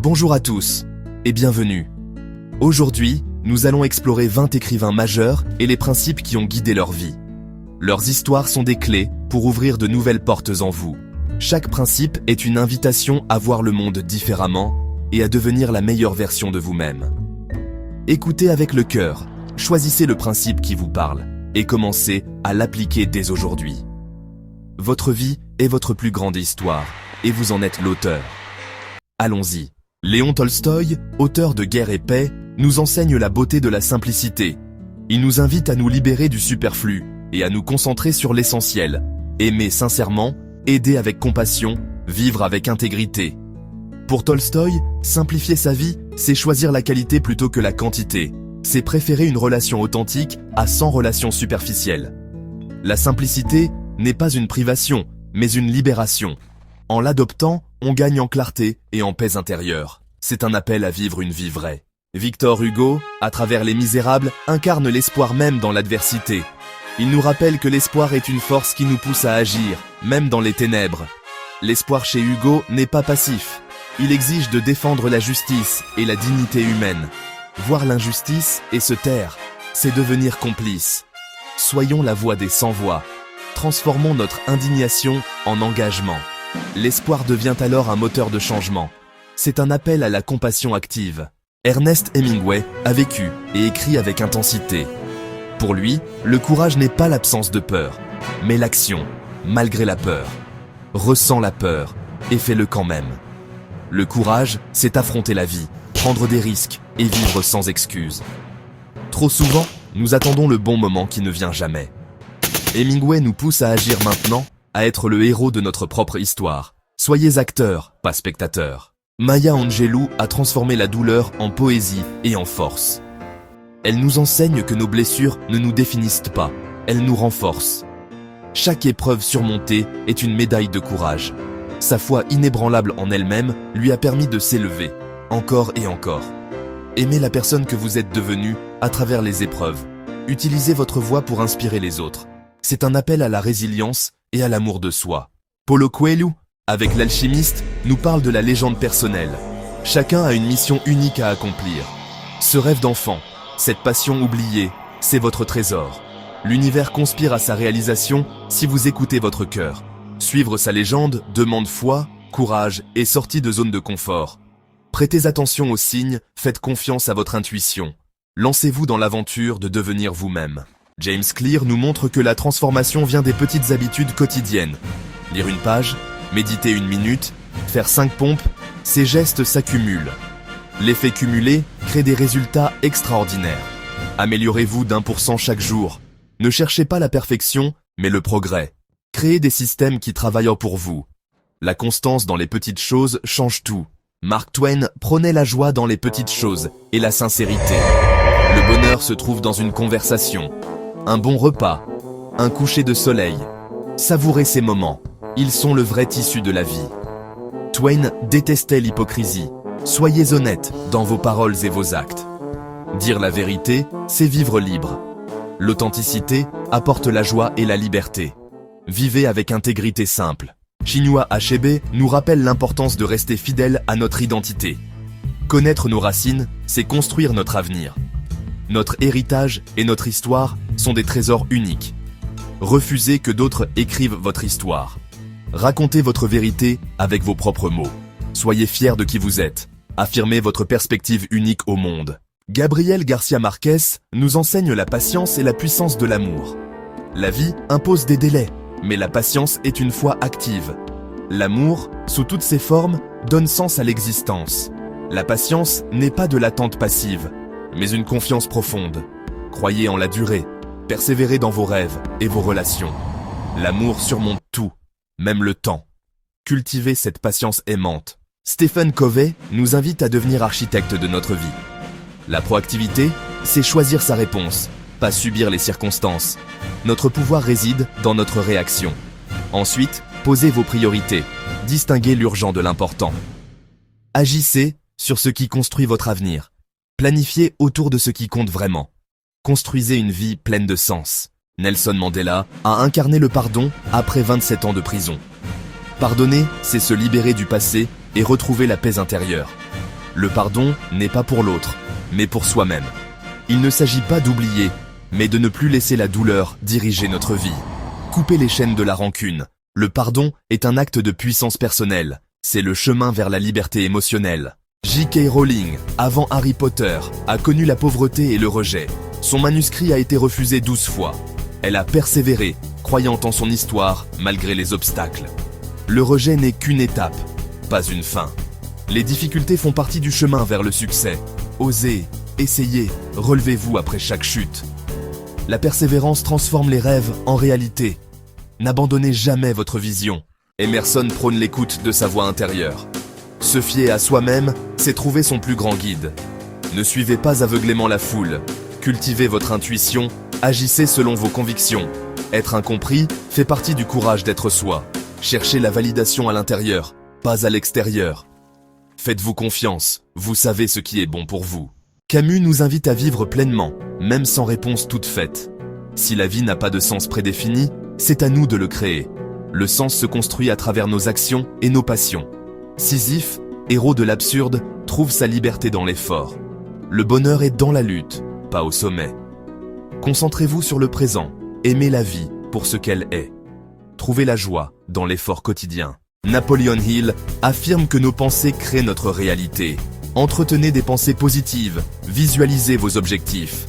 Bonjour à tous et bienvenue. Aujourd'hui, nous allons explorer 20 écrivains majeurs et les principes qui ont guidé leur vie. Leurs histoires sont des clés pour ouvrir de nouvelles portes en vous. Chaque principe est une invitation à voir le monde différemment et à devenir la meilleure version de vous-même. Écoutez avec le cœur, choisissez le principe qui vous parle et commencez à l'appliquer dès aujourd'hui. Votre vie est votre plus grande histoire et vous en êtes l'auteur. Allons-y. Léon Tolstoï, auteur de Guerre et paix, nous enseigne la beauté de la simplicité. Il nous invite à nous libérer du superflu et à nous concentrer sur l'essentiel. Aimer sincèrement, aider avec compassion, vivre avec intégrité. Pour Tolstoï, simplifier sa vie, c'est choisir la qualité plutôt que la quantité. C'est préférer une relation authentique à 100 relations superficielles. La simplicité n'est pas une privation, mais une libération. En l'adoptant, on gagne en clarté et en paix intérieure. C'est un appel à vivre une vie vraie. Victor Hugo, à travers Les Misérables, incarne l'espoir même dans l'adversité. Il nous rappelle que l'espoir est une force qui nous pousse à agir, même dans les ténèbres. L'espoir chez Hugo n'est pas passif. Il exige de défendre la justice et la dignité humaine. Voir l'injustice et se taire, c'est devenir complice. Soyons la voix des sans-voix. Transformons notre indignation en engagement. L'espoir devient alors un moteur de changement. C'est un appel à la compassion active. Ernest Hemingway a vécu et écrit avec intensité. Pour lui, le courage n'est pas l'absence de peur, mais l'action, malgré la peur. Ressens la peur et fais-le quand même. Le courage, c'est affronter la vie, prendre des risques et vivre sans excuse. Trop souvent, nous attendons le bon moment qui ne vient jamais. Hemingway nous pousse à agir maintenant, à être le héros de notre propre histoire. Soyez acteurs, pas spectateurs. Maya Angelou a transformé la douleur en poésie et en force. Elle nous enseigne que nos blessures ne nous définissent pas, elles nous renforcent. Chaque épreuve surmontée est une médaille de courage. Sa foi inébranlable en elle-même lui a permis de s'élever, encore et encore. Aimez la personne que vous êtes devenue à travers les épreuves. Utilisez votre voix pour inspirer les autres. C'est un appel à la résilience et à l'amour de soi. Paulo Coelho, avec L'Alchimiste, nous parle de la légende personnelle. Chacun a une mission unique à accomplir. Ce rêve d'enfant, cette passion oubliée, c'est votre trésor. L'univers conspire à sa réalisation si vous écoutez votre cœur. Suivre sa légende demande foi, courage et sortie de zone de confort. Prêtez attention aux signes, faites confiance à votre intuition. Lancez-vous dans l'aventure de devenir vous-même. James Clear nous montre que la transformation vient des petites habitudes quotidiennes. Lire une page, méditer 1 minute, faire 5 pompes, ces gestes s'accumulent. L'effet cumulé crée des résultats extraordinaires. Améliorez-vous d'1% chaque jour. Ne cherchez pas la perfection, mais le progrès. Créez des systèmes qui travaillent pour vous. La constance dans les petites choses change tout. Mark Twain prônait la joie dans les petites choses et la sincérité. Le bonheur se trouve dans une conversation. Un bon repas, un coucher de soleil. Savourez ces moments, ils sont le vrai tissu de la vie. Twain détestait l'hypocrisie. Soyez honnête dans vos paroles et vos actes. Dire la vérité, c'est vivre libre. L'authenticité apporte la joie et la liberté. Vivez avec intégrité simple. Chinua Achebe nous rappelle l'importance de rester fidèle à notre identité. Connaître nos racines, c'est construire notre avenir. Notre héritage et notre histoire sont des trésors uniques. Refusez que d'autres écrivent votre histoire. Racontez votre vérité avec vos propres mots. Soyez fiers de qui vous êtes. Affirmez votre perspective unique au monde. Gabriel Garcia Marquez nous enseigne la patience et la puissance de l'amour. La vie impose des délais, mais la patience est une foi active. L'amour, sous toutes ses formes, donne sens à l'existence. La patience n'est pas de l'attente passive, mais une confiance profonde. Croyez en la durée, persévérez dans vos rêves et vos relations. L'amour surmonte tout, même le temps. Cultivez cette patience aimante. Stephen Covey nous invite à devenir architecte de notre vie. La proactivité, c'est choisir sa réponse, pas subir les circonstances. Notre pouvoir réside dans notre réaction. Ensuite, posez vos priorités. Distinguez l'urgent de l'important. Agissez sur ce qui construit votre avenir. Planifiez autour de ce qui compte vraiment. Construisez une vie pleine de sens. Nelson Mandela a incarné le pardon après 27 ans de prison. Pardonner, c'est se libérer du passé et retrouver la paix intérieure. Le pardon n'est pas pour l'autre, mais pour soi-même. Il ne s'agit pas d'oublier, mais de ne plus laisser la douleur diriger notre vie. Couper les chaînes de la rancune. Le pardon est un acte de puissance personnelle. C'est le chemin vers la liberté émotionnelle. J.K. Rowling, avant Harry Potter, a connu la pauvreté et le rejet. Son manuscrit a été refusé 12 fois. Elle a persévéré, croyant en son histoire, malgré les obstacles. Le rejet n'est qu'une étape, pas une fin. Les difficultés font partie du chemin vers le succès. Osez, essayez, relevez-vous après chaque chute. La persévérance transforme les rêves en réalité. N'abandonnez jamais votre vision. Emerson prône l'écoute de sa voix intérieure. Se fier à soi-même, c'est trouver son plus grand guide. Ne suivez pas aveuglément la foule. Cultivez votre intuition, agissez selon vos convictions. Être incompris fait partie du courage d'être soi. Cherchez la validation à l'intérieur, pas à l'extérieur. Faites-vous confiance, vous savez ce qui est bon pour vous. Camus nous invite à vivre pleinement, même sans réponse toute faite. Si la vie n'a pas de sens prédéfini, c'est à nous de le créer. Le sens se construit à travers nos actions et nos passions. Sisyphe, héros de l'absurde, trouve sa liberté dans l'effort. Le bonheur est dans la lutte, pas au sommet. Concentrez-vous sur le présent, aimez la vie pour ce qu'elle est. Trouvez la joie dans l'effort quotidien. Napoleon Hill affirme que nos pensées créent notre réalité. Entretenez des pensées positives, visualisez vos objectifs.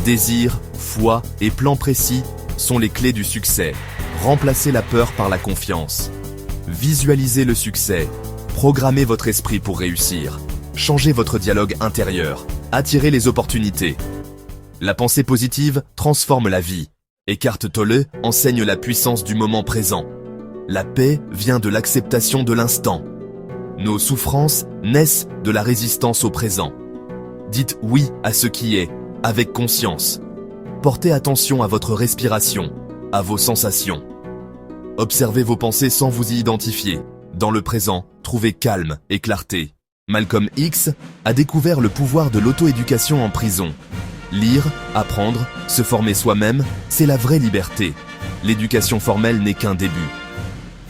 Désir, foi et plan précis sont les clés du succès. Remplacez la peur par la confiance. Visualisez le succès. Programmez votre esprit pour réussir. Changez votre dialogue intérieur. Attirez les opportunités. La pensée positive transforme la vie. Eckhart Tolle enseigne la puissance du moment présent. La paix vient de l'acceptation de l'instant. Nos souffrances naissent de la résistance au présent. Dites oui à ce qui est, avec conscience. Portez attention à votre respiration, à vos sensations. Observez vos pensées sans vous y identifier. Dans le présent, trouvez calme et clarté. Malcolm X a découvert le pouvoir de l'auto-éducation en prison. Lire, apprendre, se former soi-même, c'est la vraie liberté. L'éducation formelle n'est qu'un début.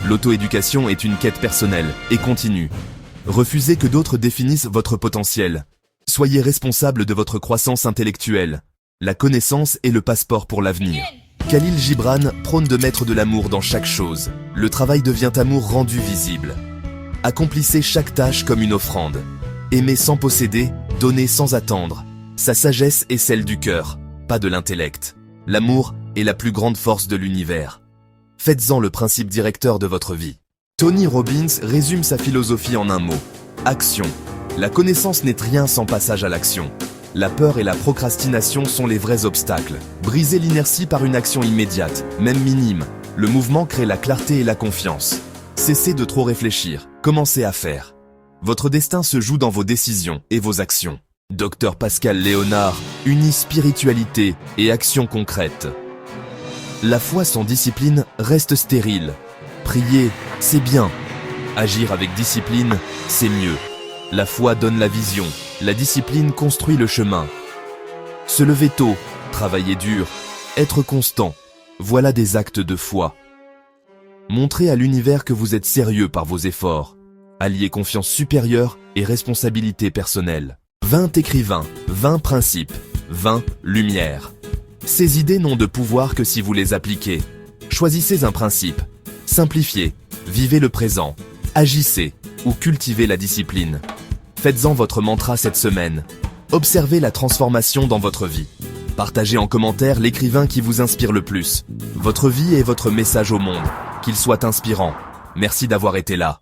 L'auto-éducation est une quête personnelle et continue. Refusez que d'autres définissent votre potentiel. Soyez responsable de votre croissance intellectuelle. La connaissance est le passeport pour l'avenir. Khalil Gibran prône de mettre de l'amour dans chaque chose. Le travail devient amour rendu visible. Accomplissez chaque tâche comme une offrande. Aimez sans posséder, donnez sans attendre. Sa sagesse est celle du cœur, pas de l'intellect. L'amour est la plus grande force de l'univers. Faites-en le principe directeur de votre vie. Tony Robbins résume sa philosophie en un mot. Action. La connaissance n'est rien sans passage à l'action. La peur et la procrastination sont les vrais obstacles. Brisez l'inertie par une action immédiate, même minime. Le mouvement crée la clarté et la confiance. Cessez de trop réfléchir, commencez à faire. Votre destin se joue dans vos décisions et vos actions. Dr Pascal Léonard unit spiritualité et action concrète. La foi sans discipline reste stérile. Prier, c'est bien. Agir avec discipline, c'est mieux. La foi donne la vision, la discipline construit le chemin. Se lever tôt, travailler dur, être constant, voilà des actes de foi. Montrez à l'univers que vous êtes sérieux par vos efforts. Alliez confiance supérieure et responsabilité personnelle. 20 écrivains, 20 principes, 20 lumières. Ces idées n'ont de pouvoir que si vous les appliquez. Choisissez un principe. Simplifiez, vivez le présent, agissez ou cultivez la discipline. Faites-en votre mantra cette semaine. Observez la transformation dans votre vie. Partagez en commentaire l'écrivain qui vous inspire le plus. Votre vie est votre message au monde. Qu'il soit inspirant. Merci d'avoir été là.